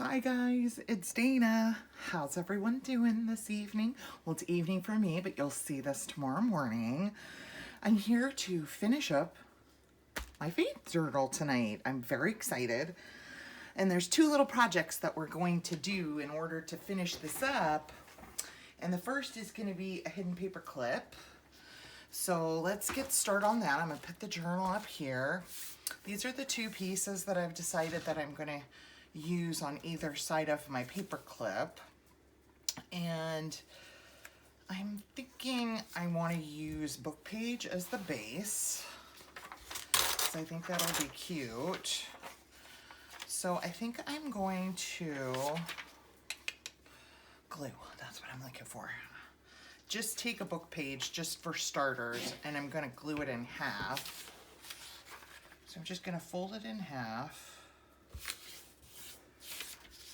Hi guys, it's Dana. How's everyone doing this evening? Well, it's evening for me, but you'll see this tomorrow morning. I'm here to finish up my fate journal tonight. I'm very excited. And there's two little projects that we're going to do in order to finish this up. And the first is going to be a hidden paper clip. So let's get started on that. I'm going to put the journal up here. These are the two pieces that I've decided that I'm going to use on either side of my paper clip, and I'm thinking I want to use book page as the base, so I think that'll be cute. So I think I'm going to glue. That's what I'm looking for. Just take a book page just for starters, and I'm going to glue it in half. So I'm just going to fold it in half.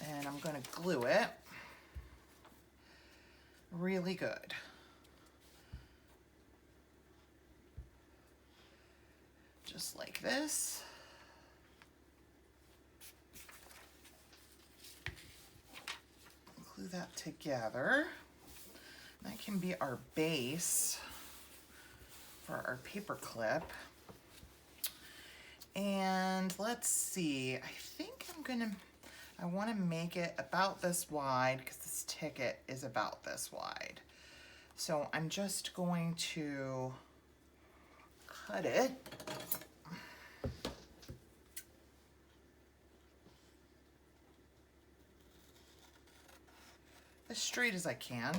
And I'm going to glue it really good. Just like this. Glue that together. That can be our base for our paper clip. And let's see, I think I want to make it about this wide because this ticket is about this wide. So I'm just going to cut it. As straight as I can.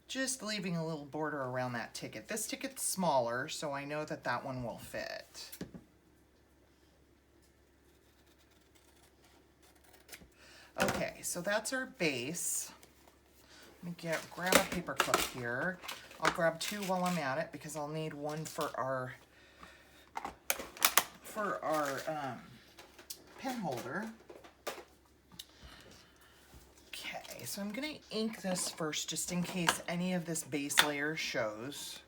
Just leaving a little border around that ticket. This ticket's smaller, so I know that that one will fit. Okay, so that's our base. Let me grab a paper clip here. I'll grab two while I'm at it because I'll need one for our pen holder. Okay, so I'm going to ink this first just in case any of this base layer shows.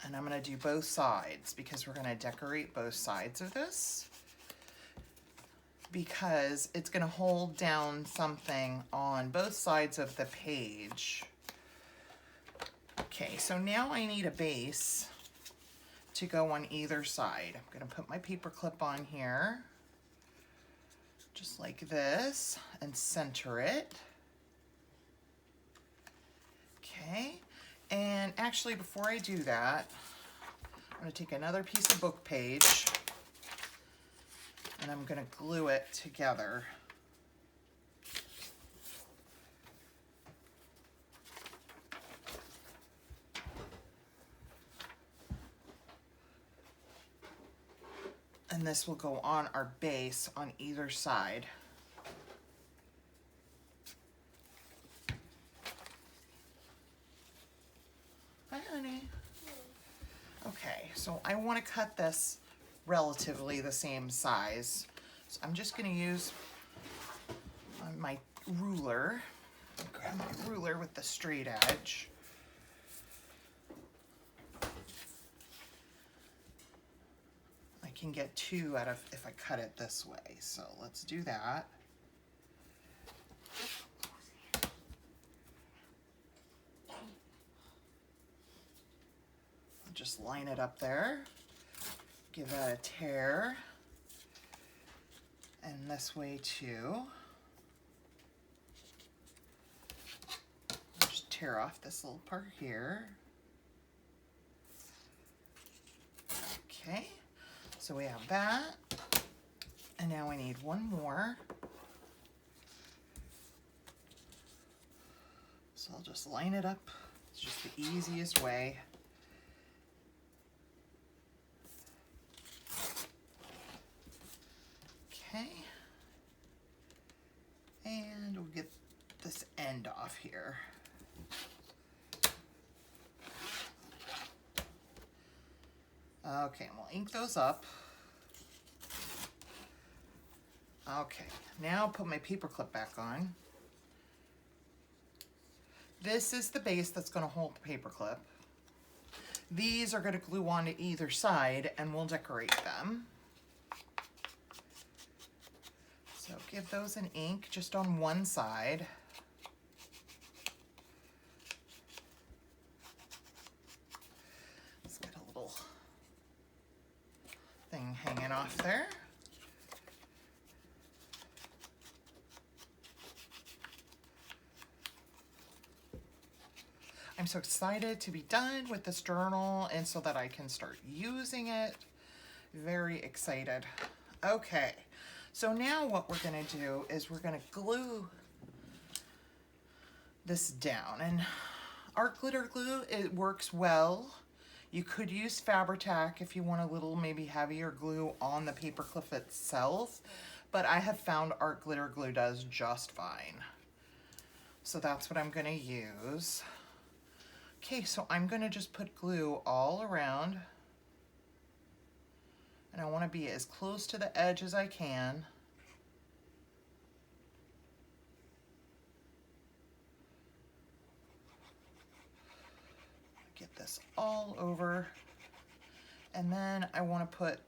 And I'm going to do both sides because we're going to decorate both sides of this, because it's going to hold down something on both sides of the page. Okay, so now I need a base to go on either side. I'm going to put my paper clip on here, just like this, and center it. Okay, and actually before I do that, I'm going to take another piece of book page and I'm going to glue it together. And this will go on our base on either side. Hi, honey. Okay, so I want to cut this relatively the same size. So I'm just going to use my ruler. Grab my ruler with the straight edge. Can get two out of if I cut it this way. So let's do that. I'll just line it up there. Give that a tear. And this way too. Just tear off this little part here. Okay. So we have that, and now I need one more. So I'll just line it up. It's just the easiest way. Okay. And we'll get this end off here. Okay, we'll ink those up. Okay, now I'll put my paper clip back on. This is the base that's going to hold the paper clip. These are going to glue onto either side and we'll decorate them. So give those an ink just on one side. Let's get a little thing hanging off there. I'm so excited to be done with this journal and so that I can start using it. Very excited. Okay, so now what we're gonna do is we're gonna glue this down. And art glitter glue, it works well. You could use Fabri-Tac if you want a little maybe heavier glue on the paper clip itself, but I have found art glitter glue does just fine. So that's what I'm gonna use. Okay, so I'm gonna just put glue all around, and I wanna be as close to the edge as I can. Get this all over, and then I wanna put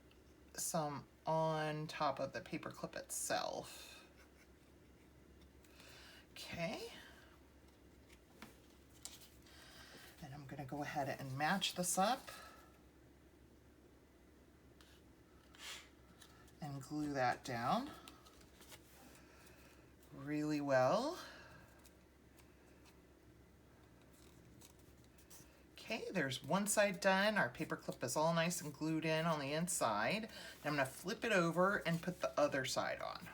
some on top of the paper clip itself. Okay. And I'm gonna go ahead and match this up and glue that down really well. Okay, there's one side done. Our paper clip is all nice and glued in on the inside. Now I'm gonna flip it over and put the other side on.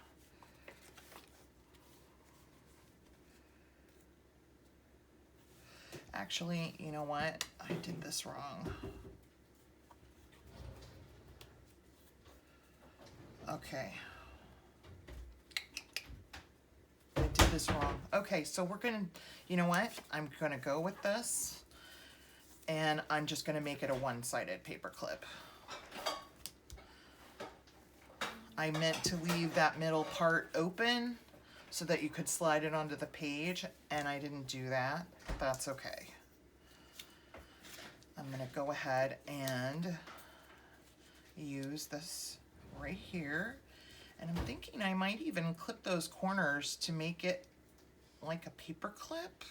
Actually, you know what? I did this wrong. Okay. I did this wrong. Okay, so we're gonna, you know what? I'm gonna go with this, and I'm just gonna make it a one-sided paper clip. I meant to leave that middle part open so that you could slide it onto the page, and I didn't do that. That's okay. I'm gonna go ahead and use this right here, and I'm thinking I might even clip those corners to make it like a paper clip.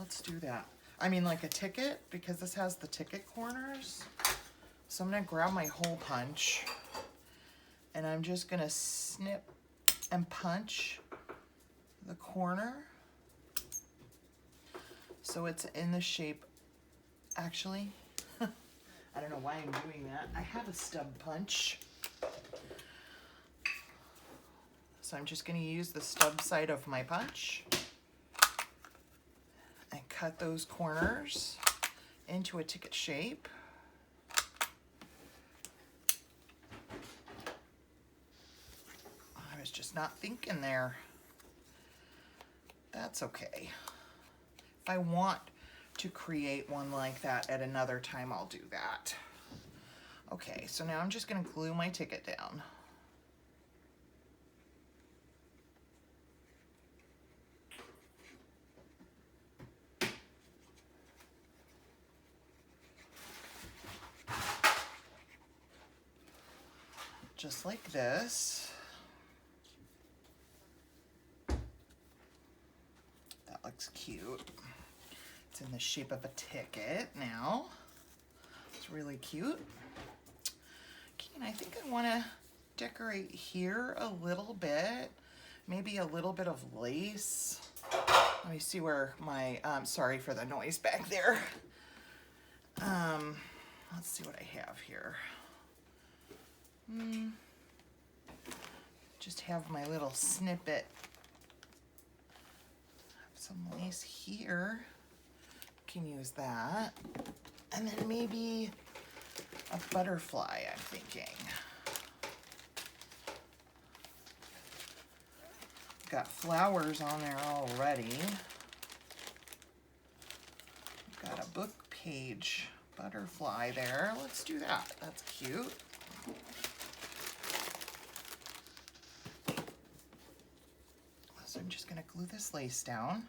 Let's do that. I mean like a ticket, because this has the ticket corners. So I'm gonna grab my hole punch, and I'm just gonna snip and punch the corner so it's in the shape. Actually, I don't know why I'm doing that. I have a stub punch. So I'm just going to use the stub side of my punch and cut those corners into a ticket shape. I was just not thinking there. That's okay. If I want to create one like that at another time, I'll do that. Okay, so now I'm just going to glue my ticket down. Just like this. That looks cute. It's in the shape of a ticket now. It's really cute. Okay, and I think I want to decorate here a little bit. Maybe a little bit of lace. Let me see where my, sorry for the noise back there. Let's see what I have here. Just have my little snippet. Have some lace here. Can use that. And then maybe a butterfly, I'm thinking. Got flowers on there already. Got a book page butterfly there. Let's do that. That's cute. just gonna glue this lace down.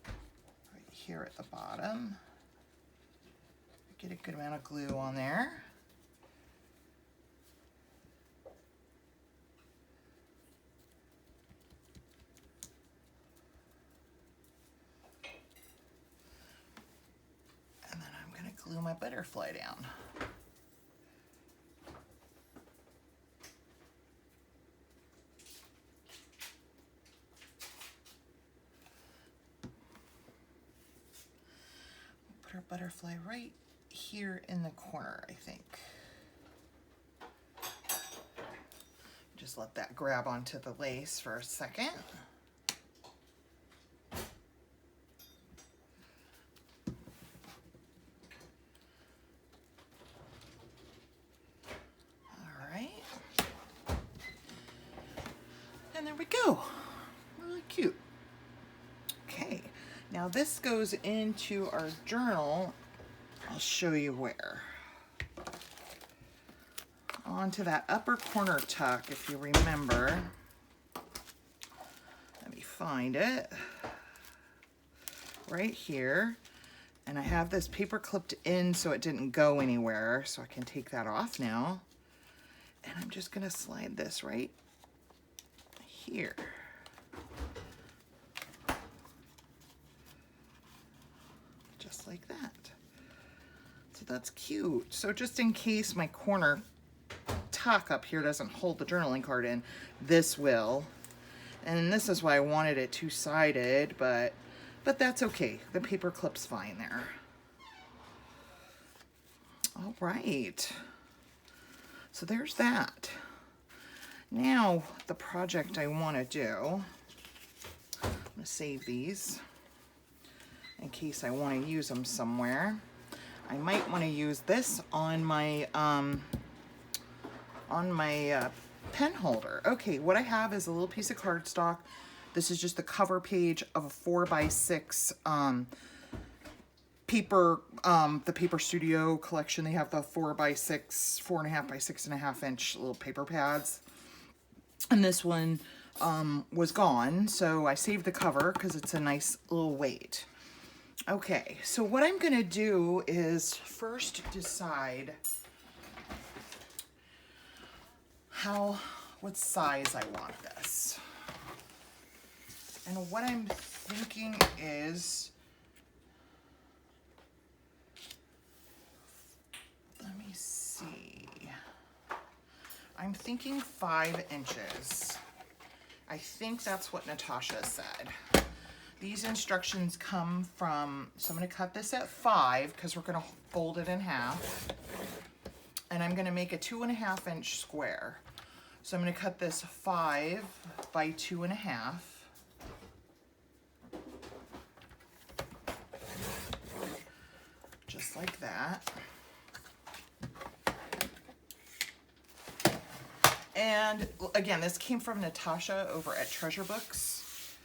Right here at the bottom. Get a good amount of glue on there. And then I'm gonna glue my butterfly down. Put our butterfly right here in the corner, I think. Just let that grab onto the lace for a second. All right. And there we go. Really cute. Okay, now this goes into our journal. I'll show you where. Onto that upper corner tuck, if you remember. Let me find it. Right here. And I have this paper clipped in so it didn't go anywhere, so I can take that off now. And I'm just gonna slide this right here. Just like that. So that's cute. So just in case my corner tuck up here doesn't hold the journaling card in, this will. And this is why I wanted it two-sided, but that's okay. The paper clip's fine there. All right. So there's that. Now the project I want to do, I'm going to save these in case I want to use them somewhere. I might want to use this on my pen holder. Okay, what I have is a little piece of cardstock. This is just the cover page of a 4x6 paper, the Paper Studio collection. They have the 4x6, 4.5 by 6.5 inch little paper pads. And this one was gone, so I saved the cover because it's a nice little weight. Okay, so what I'm gonna do is first decide what size I want this. And what I'm thinking is, let me see. I'm thinking 5 inches. I think that's what Natasha said. These instructions come from, so I'm gonna cut this at 5 because we're gonna fold it in half. And I'm gonna make a 2.5 inch square. So I'm gonna cut this 5 by 2.5. Just like that. And again, this came from Natasha over at Treasure Books.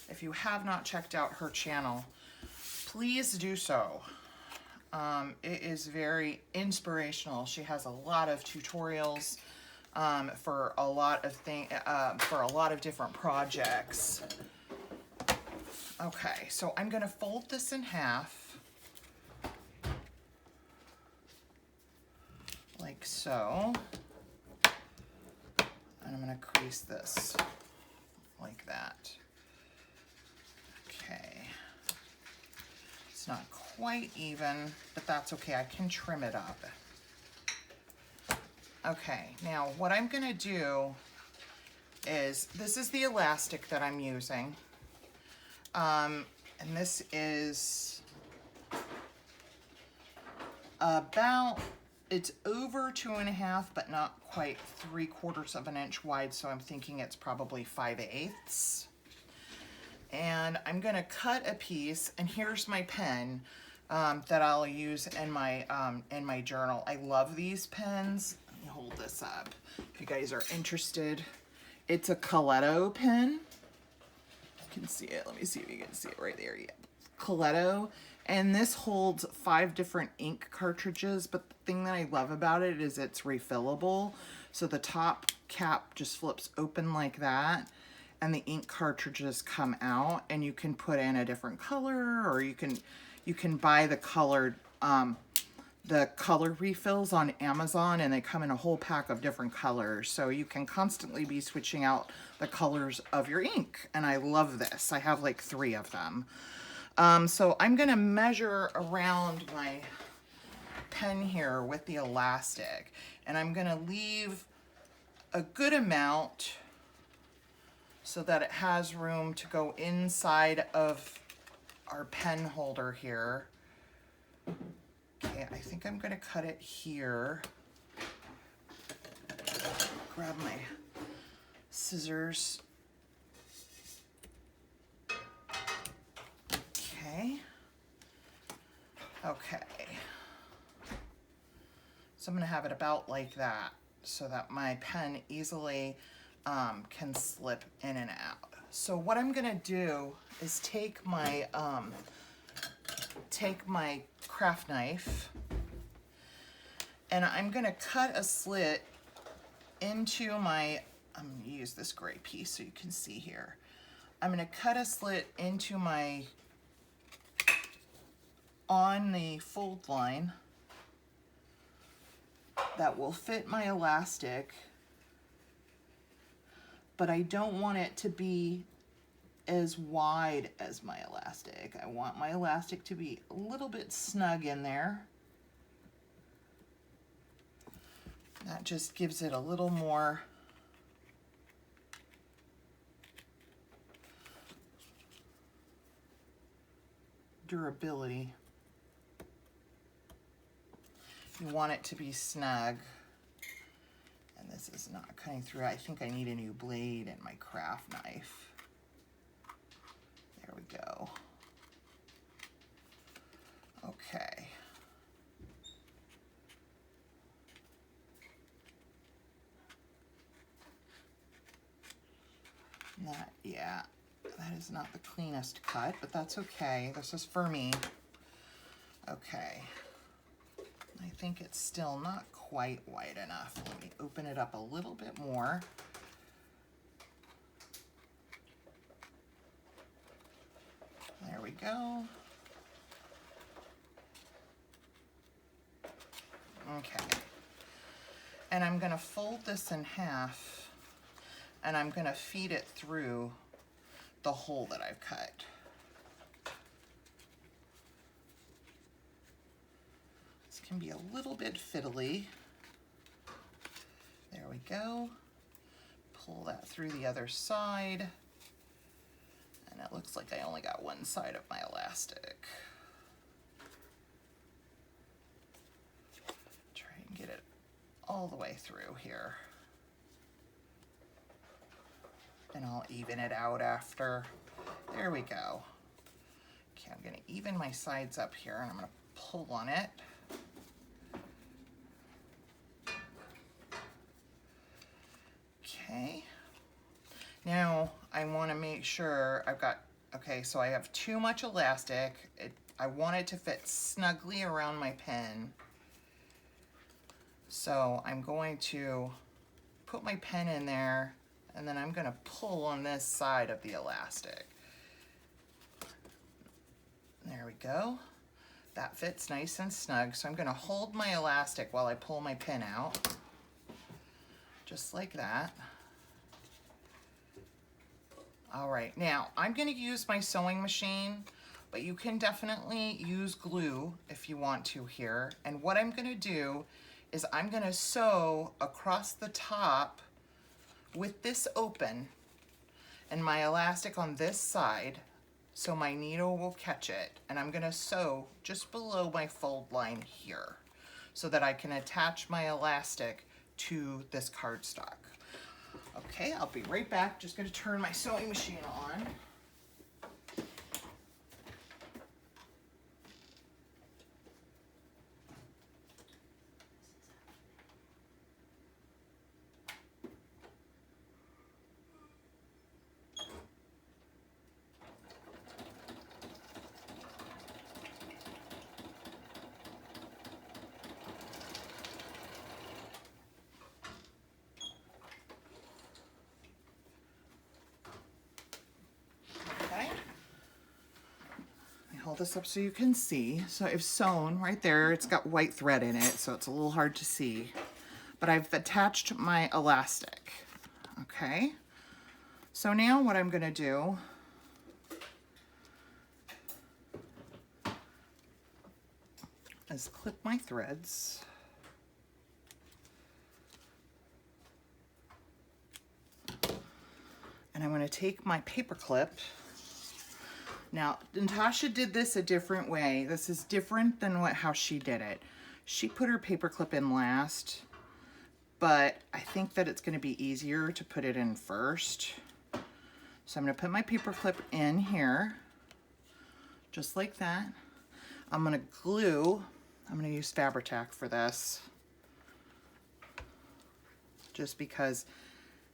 If you have not checked out her channel, please do so. It is very inspirational. She has a lot of tutorials for a lot of different projects. Okay, so I'm gonna fold this in half, like so. And I'm gonna crease this like that. Okay. It's not quite even, but that's okay. I can trim it up. Okay, now what I'm gonna do is, this is the elastic that I'm using. And this is about, it's over 2.5, but not quite 3/4 of an inch wide, so I'm thinking it's probably 5/8. And I'm gonna cut a piece, and here's my pen that I'll use in my journal. I love these pens. Let me hold this up if you guys are interested. It's a Coletto pen. You can see it. Let me see if you can see it right there. Yeah. Coletto, And this holds 5 different ink cartridges, but the thing that I love about it is it's refillable. So the top cap just flips open like that, and the ink cartridges come out, and you can put in a different color, or you can buy the color refills on Amazon, and they come in a whole pack of different colors. So you can constantly be switching out the colors of your ink. And I love this. I have like 3 of them. So I'm gonna measure around my pen here with the elastic, and I'm gonna leave a good amount so that it has room to go inside of our pen holder here. Okay, I think I'm gonna cut it here. Grab my scissors. Okay. So I'm gonna have it about like that so that my pen easily can slip in and out. So what I'm gonna do is take my craft knife, and I'm gonna cut a slit into my, I'm gonna use this gray piece so you can see here. I'm gonna cut a slit into my, on the fold line that will fit my elastic, but I don't want it to be as wide as my elastic. I want my elastic to be a little bit snug in there. That just gives it a little more durability. You want it to be snug. And this is not cutting through. I think I need a new blade and my craft knife. There we go. Okay. Yeah, that is not the cleanest cut, but that's okay. This is for me. Okay. I think it's still not quite wide enough. Let me open it up a little bit more. There we go. Okay. And I'm going to fold this in half, and I'm going to feed it through the hole that I've cut. This can be a little bit fiddly. There we go. Pull that through the other side. And it looks like I only got one side of my elastic. Try and get it all the way through here. And I'll even it out after. There we go. Okay, I'm gonna even my sides up here, and I'm gonna pull on it. Okay. Now I want to make sure I've got, okay, so I have too much elastic. I want it to fit snugly around my pen. So I'm going to put my pen in there, and then I'm going to pull on this side of the elastic. There we go. That fits nice and snug. So I'm going to hold my elastic while I pull my pin out. Just like that. All right, now I'm going to use my sewing machine, but you can definitely use glue if you want to here. And what I'm going to do is I'm going to sew across the top with this open and my elastic on this side, so my needle will catch it. And I'm going to sew just below my fold line here so that I can attach my elastic to this cardstock. Okay, I'll be right back. Just going to turn my sewing machine on. this up so you can see. So I've sewn right there. It's got white thread in it, so it's a little hard to see. But I've attached my elastic. Okay. So now what I'm going to do is clip my threads. And I'm going to take my paper clip. Now, Natasha did this a different way. This is different than how she did it. She put her paper clip in last, but I think that it's going to be easier to put it in first. So I'm going to put my paper clip in here, just like that. I'm going to glue. I'm going to use Fabri-Tac for this, just because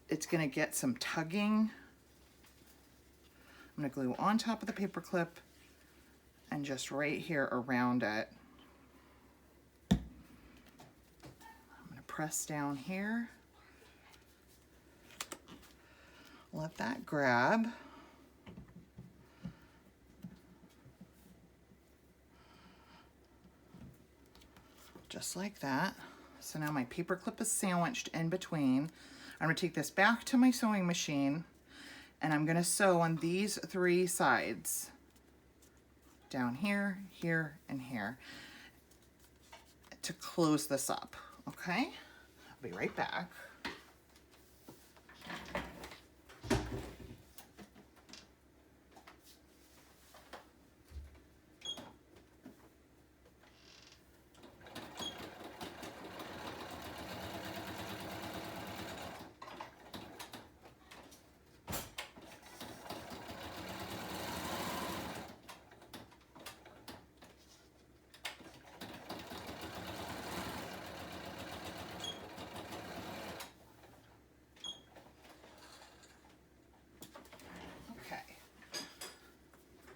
it's going to get some tugging. I'm going to glue on top of the paper clip and just right here around it. I'm going to press down here. Let that grab. Just like that. So now my paper clip is sandwiched in between. I'm going to take this back to my sewing machine and I'm going to sew on these 3 sides. Down here, here, and here to close this up. Okay? I'll be right back.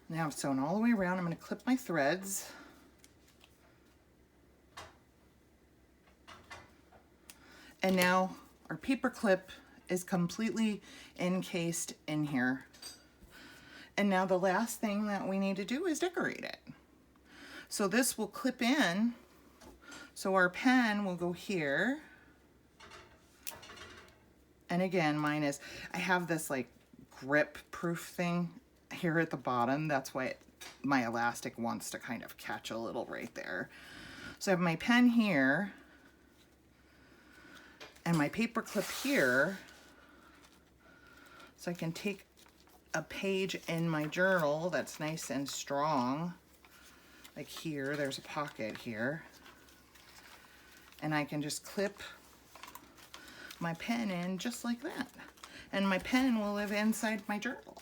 Now I've sewn all the way around. I'm going to clip my threads. And now our paper clip is completely encased in here. And now the last thing that we need to do is decorate it. So this will clip in. So our pen will go here. And again, mine is, I have this like grip proof thing here at the bottom. That's why my elastic wants to kind of catch a little right there. So I have my pen here and my paper clip here. So I can take a page in my journal that's nice and strong. Like here, there's a pocket here. And I can just clip my pen in just like that. And my pen will live inside my journal.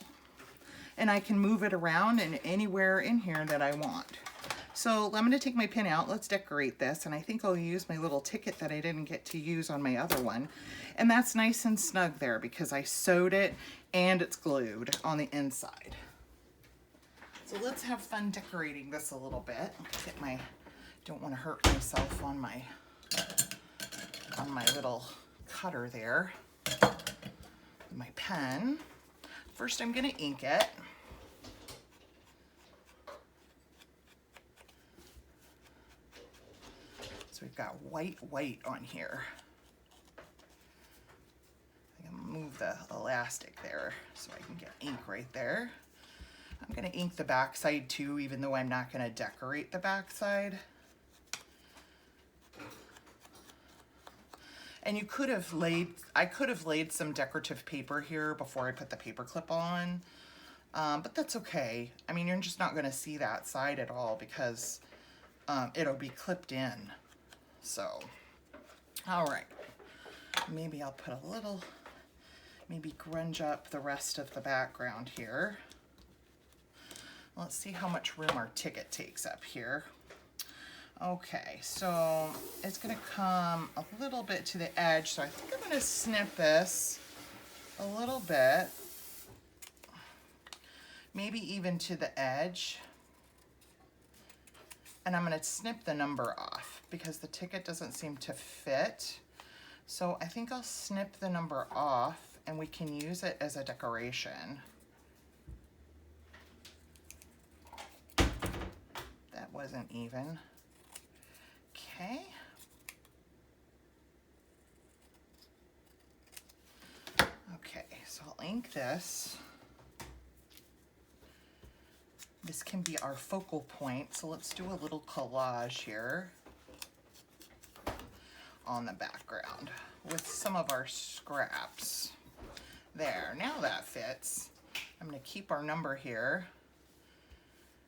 And I can move it around and anywhere in here that I want. So I'm going to take my pin out. Let's decorate this. And I think I'll use my little ticket that I didn't get to use on my other one. And that's nice and snug there because I sewed it and it's glued on the inside. So let's have fun decorating this a little bit. Get my, don't want to hurt myself on my little cutter there. My pen. First I'm going to ink it. So we've got white on here. I'm going to move the elastic there so I can get ink right there. I'm going to ink the back side too, even though I'm not going to decorate the back side. And you could have I could have laid some decorative paper here before I put the paper clip on, but that's okay. I mean, you're just not going to see that side at all because it'll be clipped in. So, all right, maybe I'll put a little, maybe grunge up the rest of the background here. Let's see how much room our ticket takes up here. Okay, so it's going to come a little bit to the edge, so I think I'm going to snip this a little bit, maybe even to the edge, and I'm going to snip the number off because the ticket doesn't seem to fit. So I think I'll snip the number off and we can use it as a decoration. wasn't even. Okay. Okay, so I'll ink this. This can be our focal point, so let's do a little collage here on the background with some of our scraps. There, now that fits. I'm going to keep our number here,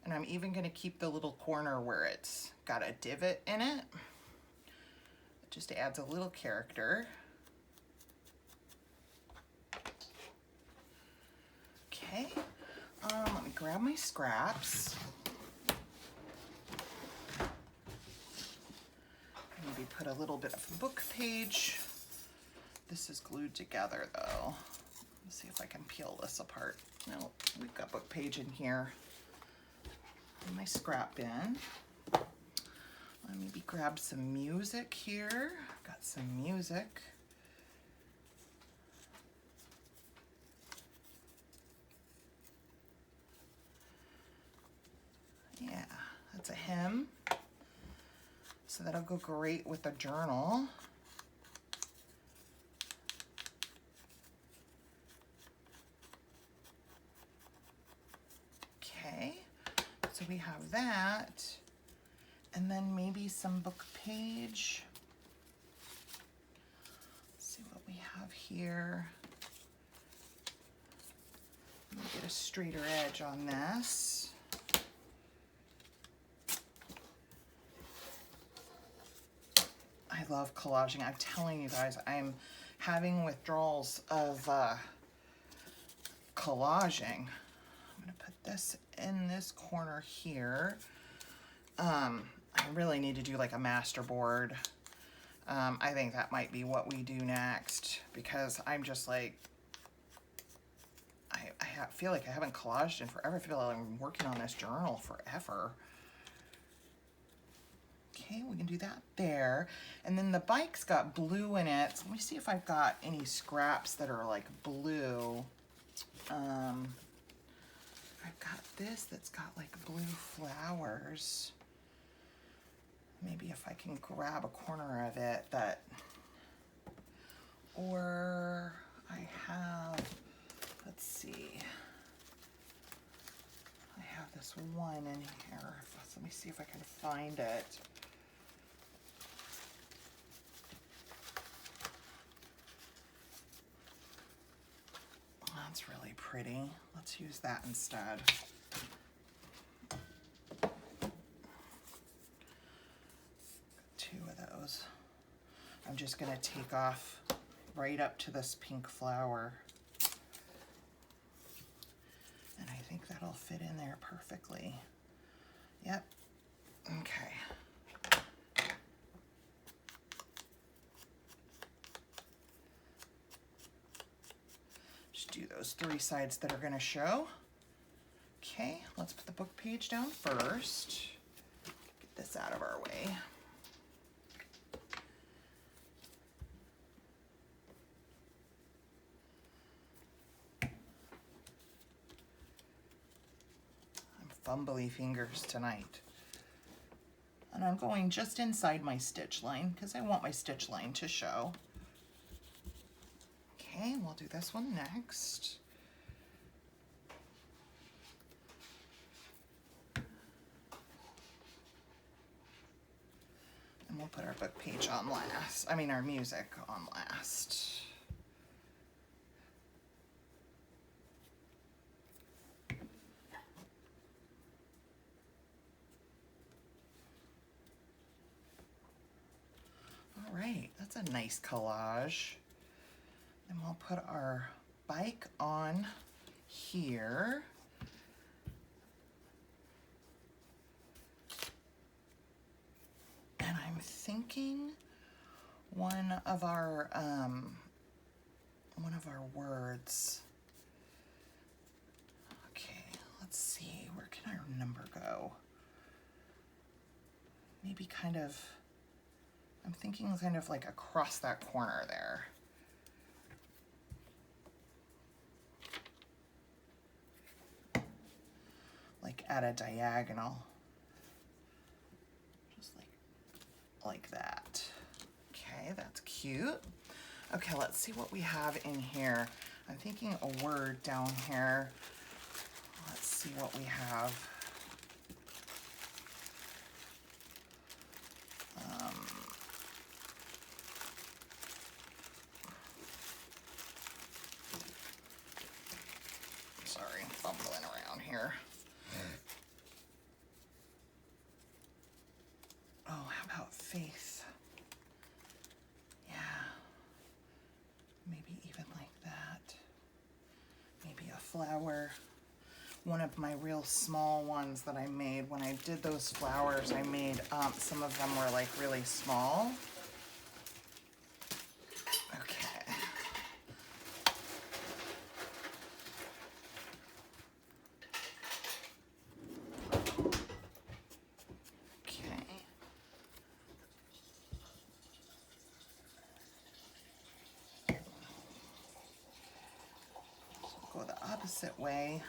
and I'm even going to keep the little corner where it's got a divot in it. It just adds a little character. Okay, let me grab my scraps. Maybe put a little bit of book page. This is glued together though. Let's see if I can peel this apart. No, we've got book page in here. In my scrap bin. Let me maybe grab some music here. Got some music. Yeah, that's a hymn. So that'll go great with a journal. Okay, so we have that. And then maybe some book page. Let's see what we have here. Let me get a straighter edge on this. I love collaging. I'm telling you guys, I'm having withdrawals of collaging. I'm gonna put this in this corner here. I really need to do like a master board. I think that might be what we do next, because I'm just like, I feel like I haven't collaged in forever. I feel like I'm working on this journal forever. Okay, we can do that there. And then the bike's got blue in it. So let me see if I've got any scraps that are like blue. I've got this that's got like blue flowers. Maybe if I can grab a corner of it that, or I have, let's see. I have this one in here. Let me see if I can find it. That's really pretty. Let's use that instead. Two of those. I'm just going to take off right up to this pink flower. And I think that'll fit in there perfectly. Yep. Okay. Just do those three sides that are going to show. Okay, let's put the book page down first. Get this out of our way. Fumbly fingers tonight. And I'm going just inside my stitch line because I want my stitch line to show. Okay, we'll do this one next. And we'll put our book page on last. I mean our music on last. Right, that's a nice collage. And we'll put our bike on here. And I'm thinking one of our words. Okay, let's see, where can our number go? Maybe kind of, I'm thinking kind of like across that corner there. Like at a diagonal. like that. Okay, that's cute. Okay, let's see what we have in here. I'm thinking a word down here. Let's see what we have. Sorry, fumbling around here. Oh, how about faith? Yeah. Maybe even like that. Maybe a flower. One of my real small ones that I made. When I did those flowers, I made, some of them were like really small. Okay. Okay. So go the opposite way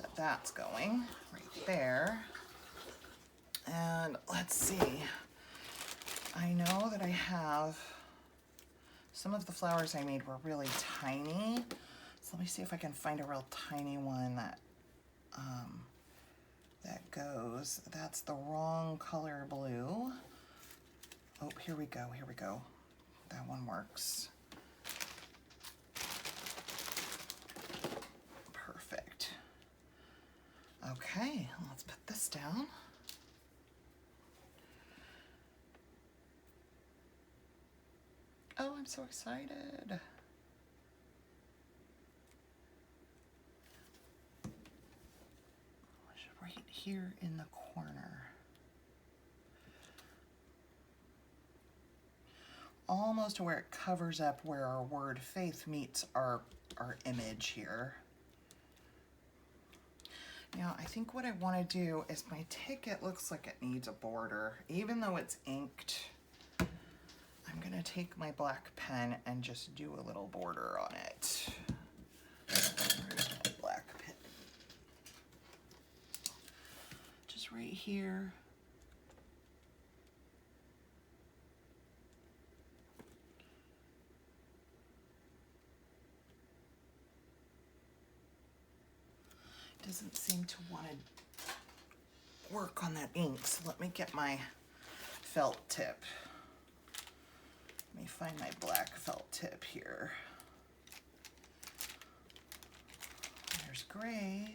that that's going, right there. And let's see. I know that I have some of the flowers I made were really tiny. So let me see if I can find a real tiny one that that goes. That's the wrong color blue. Oh, here we go, here we go. That one works. Perfect. Okay, let's put this down. Oh, I'm so excited. Right here in the corner. Almost to where it covers up where our word faith meets our image here. Now, I think what I want to do is my ticket looks like it needs a border. Even though it's inked, I'm going to take my black pen and just do a little border on it. Where's my black pen? Just right here. Doesn't seem to want to work on that ink, so let me get my felt tip. Let me find my black felt tip here. There's gray.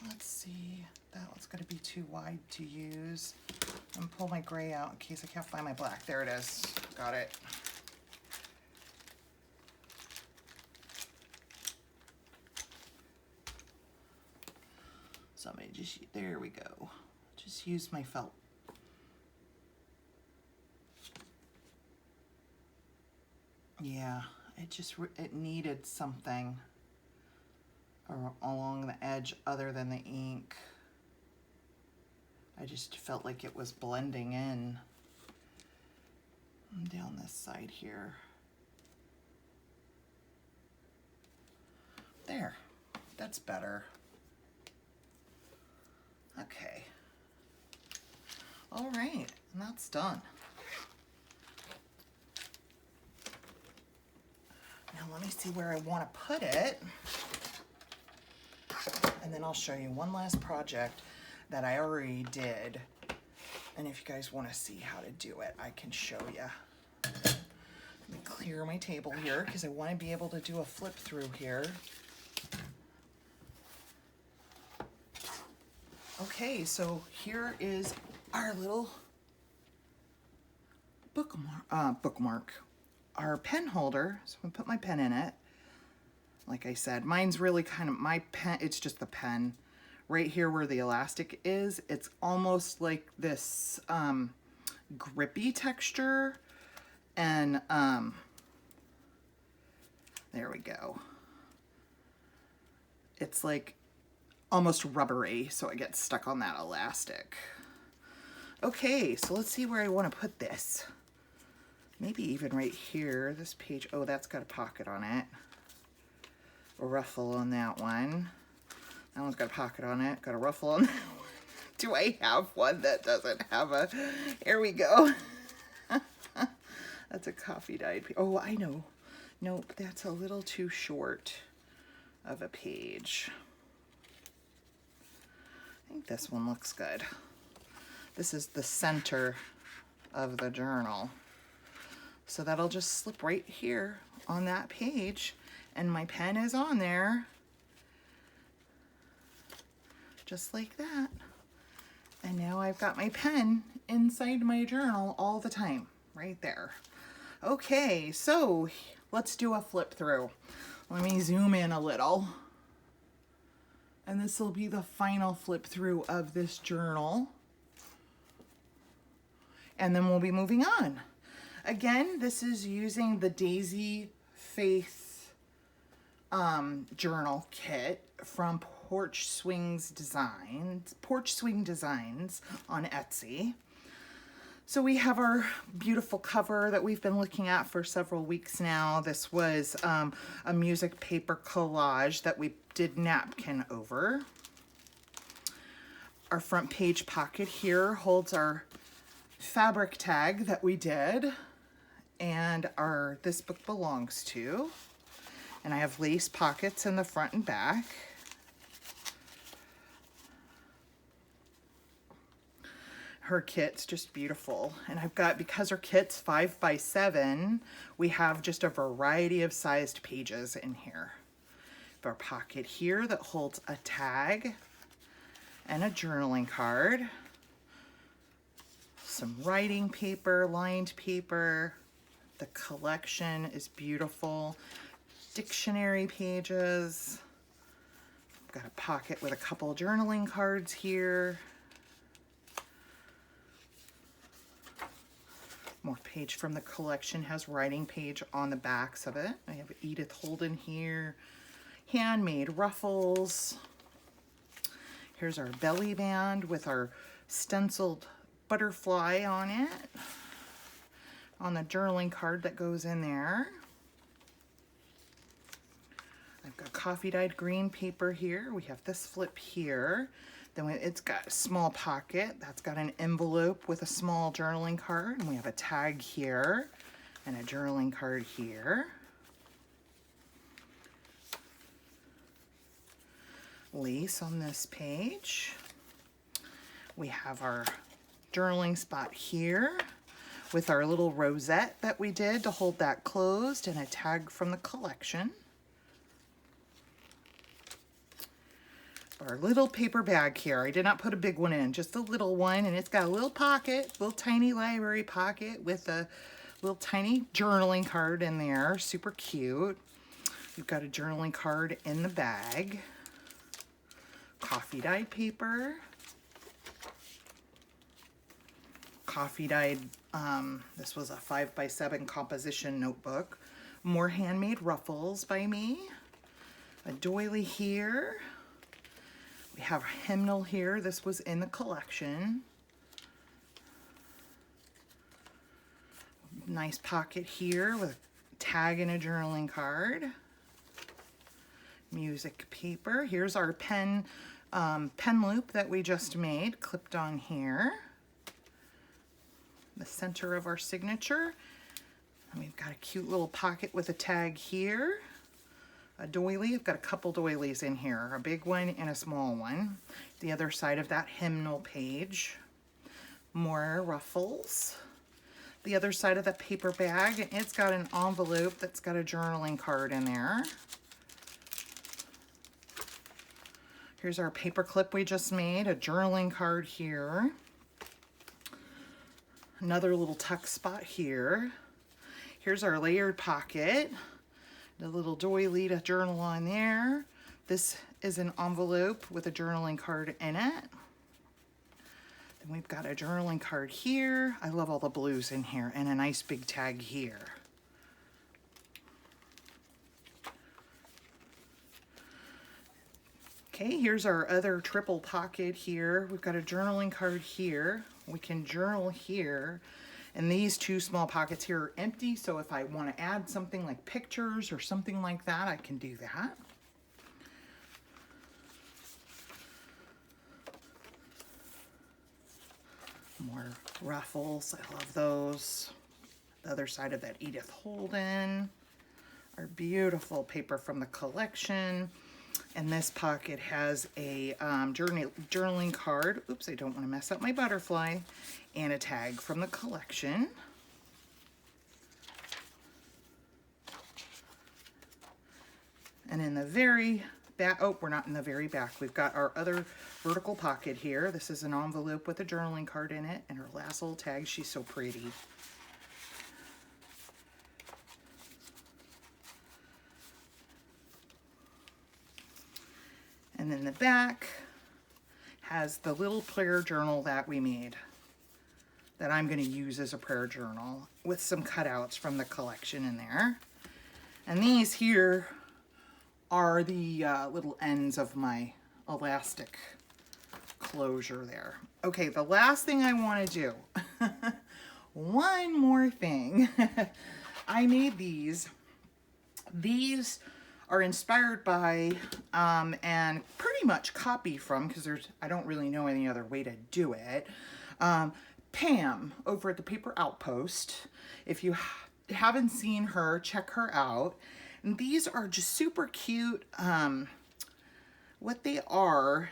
Let's see, that one's gonna be too wide to use. I'm gonna pull my gray out in case I can't find my black. There it is, got it. Somebody just, there we go. Just use my felt. Yeah, it needed something along the edge other than the ink. I just felt like it was blending in down this side here. There, that's better. Okay. All right, and that's done. Now let me see where I want to put it. And then I'll show you one last project that I already did. And if you guys want to see how to do it, I can show you. Let me clear my table here because I want to be able to do a flip through here. Okay, so here is our little bookmark, our pen holder. So I'm gonna put my pen in it. Like I said, mine's really kind of, my pen, it's just the pen. Right here where the elastic is, it's almost like this grippy texture. And there we go. It's like almost rubbery, so it gets stuck on that elastic. Okay, so let's see where I want to put this. Maybe even right here, this page. Oh, that's got a pocket on it. A ruffle on that one. That one's got a pocket on it. Got a ruffle on that one. Do I have one that doesn't have a... Here we go. That's a coffee dyed. Oh, I know. Nope, that's a little too short of a page. I think this one looks good. This is the center of the journal. So that'll just slip right here on that page, and my pen is on there. Just like that. And now I've got my pen inside my journal all the time, right there. Okay, so let's do a flip through. Let me zoom in a little. And this will be the final flip through of this journal. And then we'll be moving on. Again, this is using the Daisy Faith journal kit from PorchSwingDesigns on Etsy. So we have our beautiful cover that we've been looking at for several weeks now. This was a music paper collage that we did napkin over. Our front page pocket here holds our fabric tag that we did and this book belongs to. And I have lace pockets in the front and back. Her kit's just beautiful. And I've got, because her kit's 5 by 7, we have just a variety of sized pages in here. We have our pocket here that holds a tag and a journaling card. Some writing paper, lined paper. The collection is beautiful. Dictionary pages. I've got a pocket with a couple journaling cards here. More page from the collection, has writing page on the backs of it. I have Edith Holden here. Handmade ruffles. Here's our belly band with our stenciled butterfly on it. On the journaling card that goes in there. I've got coffee dyed green paper here. We have this flip here. Then it's got a small pocket. That's got an envelope with a small journaling card. And we have a tag here and a journaling card here. Lace on this page. We have our journaling spot here with our little rosette that we did to hold that closed and a tag from the collection. Our little paper bag here. I did not put a big one in, just a little one, and it's got a little pocket, little tiny library pocket with a little tiny journaling card in there. Super cute. You've got a journaling card in the bag. Coffee dyed paper. Coffee dyed, this was a 5 by 7 composition notebook. More handmade ruffles by me. A doily here. We have a hymnal here. This was in the collection. Nice pocket here with a tag and a journaling card. Music paper. Here's our pen loop that we just made, clipped on here. The center of our signature. And we've got a cute little pocket with a tag here. A doily. I've got a couple doilies in here, a big one and a small one. The other side of that hymnal page. More ruffles. The other side of the paper bag, it's got an envelope that's got a journaling card in there. Here's our paper clip we just made, a journaling card here. Another little tuck spot here. Here's our layered pocket. The little doily to journal on there. This is an envelope with a journaling card in it. Then we've got a journaling card here. I love all the blues in here, and a nice big tag here. Okay, here's our other triple pocket here. We've got a journaling card here. We can journal here. And these two small pockets here are empty, so if I want to add something like pictures or something like that, I can do that. More ruffles, I love those. The other side of that Edith Holden. Our beautiful paper from the collection. And this pocket has a journaling card. Oops, I don't want to mess up my butterfly. And a tag from the collection. And in the very back, oh, we're not in the very back. We've got our other vertical pocket here. This is an envelope with a journaling card in it and her last little tag. She's so pretty. And then the back has the little prayer journal that we made that I'm going to use as a prayer journal with some cutouts from the collection in there. And these here are the little ends of my elastic closure there. Okay, the last thing I want to do, one more thing. I made these. These are inspired by and pretty much copy from, because I don't really know any other way to do it, Pam over at the Paper Outpost. If you haven't seen her, check her out. And these are just super cute. What they are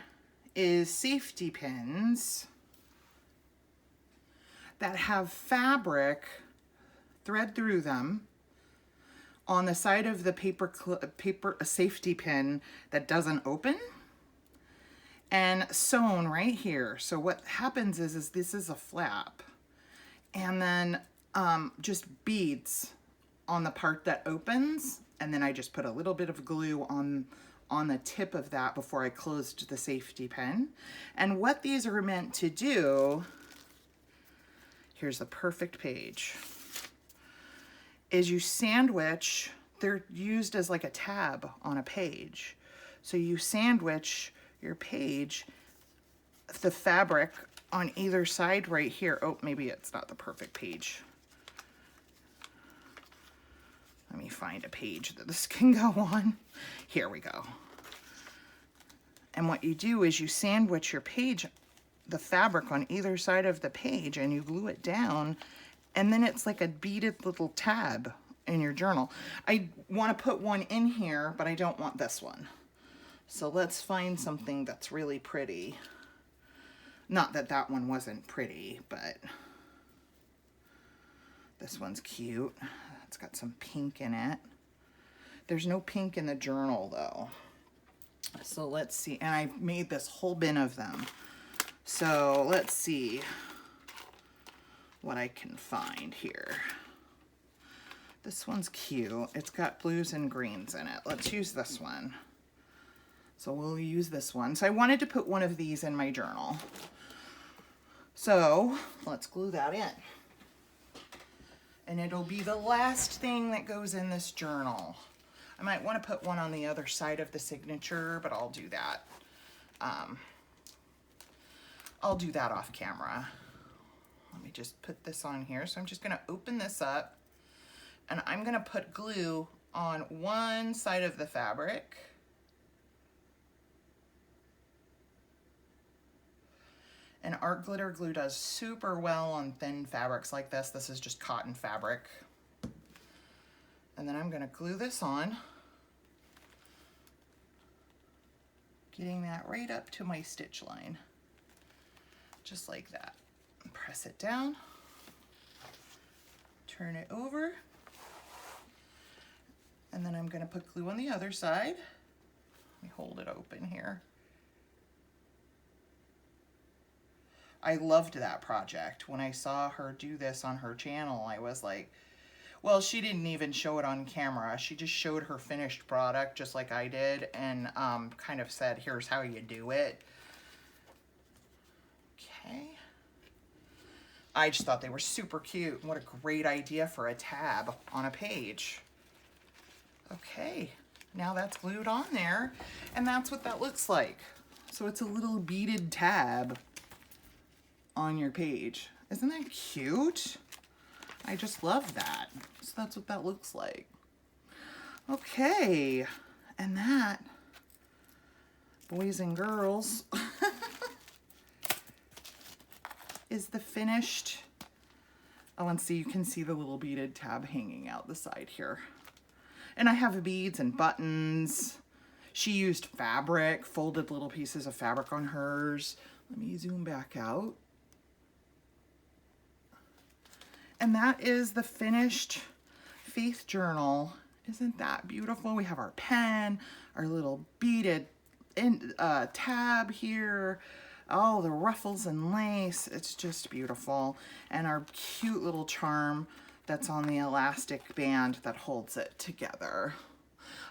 is safety pins that have fabric thread through them on the side of the paper safety pin that doesn't open, and sewn right here. So what happens is this is a flap, and then just beads on the part that opens, and then I just put a little bit of glue on the tip of that before I closed the safety pin. And what these are meant to do, here's the perfect page, is you sandwich, they're used as like a tab on a page. So you sandwich your page, the fabric on either side right here. Oh, maybe it's not the perfect page. Let me find a page that this can go on. Here we go. And what you do is you sandwich your page, the fabric on either side of the page, and you glue it down. And then it's like a beaded little tab in your journal. I want to put one in here, but I don't want this one. So let's find something that's really pretty. Not that that one wasn't pretty, but this one's cute. It's got some pink in it. There's no pink in the journal though. So let's see. And I made this whole bin of them. So let's see what I can find here. This one's cute. It's got blues and greens in it. Let's use this one. So we'll use this one. So I wanted to put one of these in my journal. So let's glue that in. And it'll be the last thing that goes in this journal. I might want to put one on the other side of the signature, but I'll do that. I'll do that off camera. Let me just put this on here. So I'm just going to open this up, and I'm going to put glue on one side of the fabric. And art glitter glue does super well on thin fabrics like this. This is just cotton fabric. And then I'm going to glue this on, getting that right up to my stitch line, just like that. Press it down, turn it over, and then I'm going to put glue on the other side. Let me hold it open here. I loved that project. When I saw her do this on her channel, I was like, well, she didn't even show it on camera. She just showed her finished product just like I did, and kind of said, here's how you do it. Okay. I just thought they were super cute. What a great idea for a tab on a page. Okay, now that's glued on there, and that's what that looks like. So it's a little beaded tab on your page. Isn't that cute? I just love that. So that's what that looks like. Okay, and that, boys and girls, is the finished. Oh, and see, you can see the little beaded tab hanging out the side here. And I have beads and buttons. She used fabric, folded little pieces of fabric on hers. Let me zoom back out. And that is the finished faith journal. Isn't that beautiful? We have our pen, our little beaded tab here. Oh, the ruffles and lace. It's just beautiful. And our cute little charm that's on the elastic band that holds it together.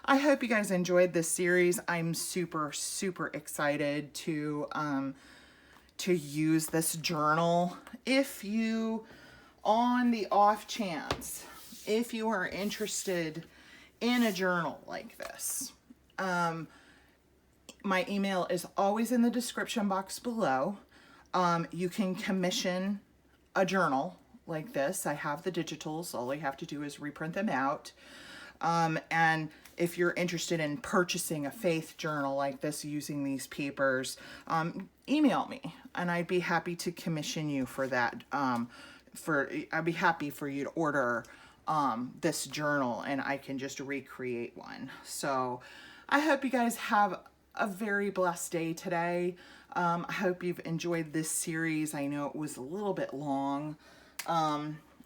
I hope you guys enjoyed this series. I'm super, super excited to use this journal. If you, on the off chance, if you are interested in a journal like this, my email is always in the description box below. You can commission a journal like this. I have the digitals. All I have to do is reprint them out. And if you're interested in purchasing a faith journal like this using these papers, email me and I'd be happy to commission you for that. I'd be happy for you to order this journal and I can just recreate one. So I hope you guys have a very blessed day today. I hope you've enjoyed this series. I know it was a little bit long,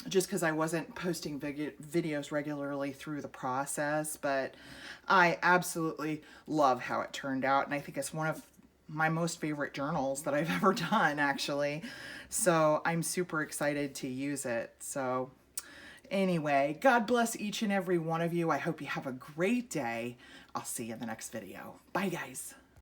just because I wasn't posting videos regularly through the process, but I absolutely love how it turned out. And I think it's one of my most favorite journals that I've ever done, actually. So I'm super excited to use it. So anyway, God bless each and every one of you. I hope you have a great day. I'll see you in the next video. Bye, guys.